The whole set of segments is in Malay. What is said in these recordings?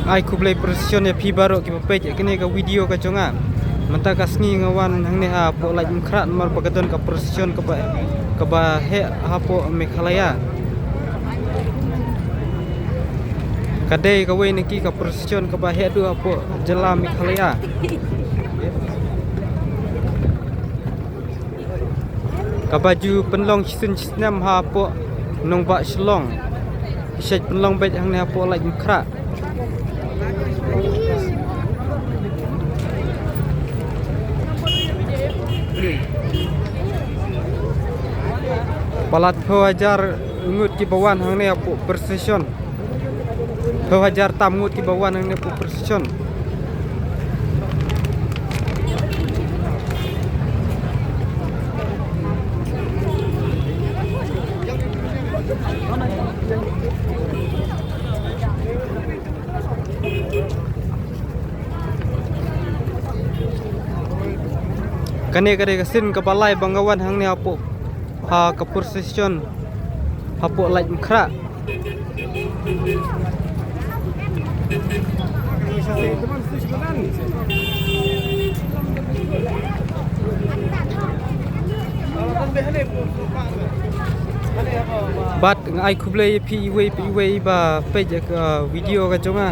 ai kublai precision ya pi baru ki pe kini ka video ka chonga manta ka sngi ngawan hangne ha po laj mkhrat mar pagaton ka precision ka ba he ha po Meghalaya kadai ka we niki ka precision ka ba he du ha po jela Meghalaya ka baju penlong chisun chisnam ha po nong ba shlong shet penlong bet hangne ha po laj mkhrat Palat Hajar ngut ki bawan hang ne apu precision Hajar tam ngut ki bawan hang ne apu precision kane kare kasin kapalai banggawan hang ne apu ha ka precision apu laj mkhra bat ngai khublei pi we ba page video ka chonga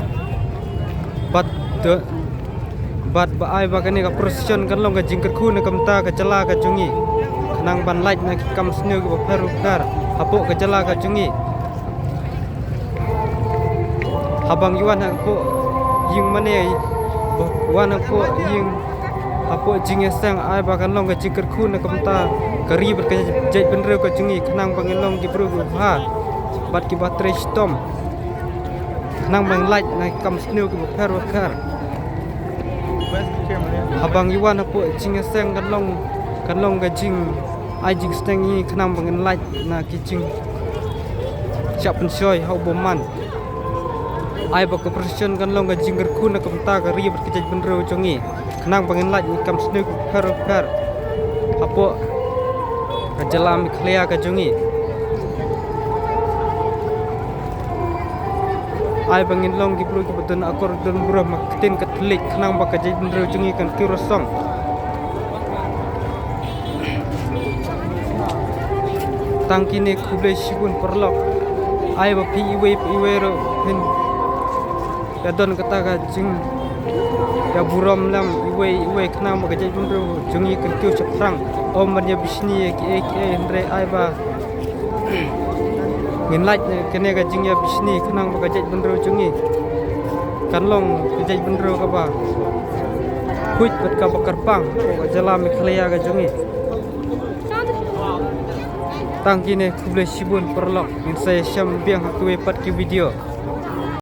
bat ba ai ba kane ka precision kan long ka jingkar khu na kamta ka chala ka chungi nang ban laj na kam sneu ka pharu kar apo ka chala ka chungi habang yuan ha po ying mane wan po ying apo jinge sang ai ba kan long ka jingkar khu na kamta kari ber ka jai benreu ka chungi nang bang long ki bru ha bat ki baterai stom nang bang laj na kam sneu ka pharu kar habang yuan apo jinge sang kan long ka jing ai jing stengi khnam bangen laj na kiching chap pensoi hau boman ai ba ko precision kan long ga jingger khu na kamta ka ri ber kejaj benro chongi khnam bangen laj ni kam snu phar apo ka jala Meghalaya ka chongi ai bangen long gi bro ki beton akor don bro maktin katlik khnam ba kejaj benro chongi kan kirosong tangkine khublei sibun perlok ai ba pi we ro hin kadon kata ka jing ya buram lam we khnam ba jai bunro jungi kan kyu chaprang om manya bisni ki hendre ai ba ngin laj kene ka jing ya bisni khnam ba jai bunro jungi kanlong jai bunro ka ba huj bat ka bakar pang ka jala Meghalaya ka jungi tangkine khublei sibun perlok min saya syam biang hak we pat ki video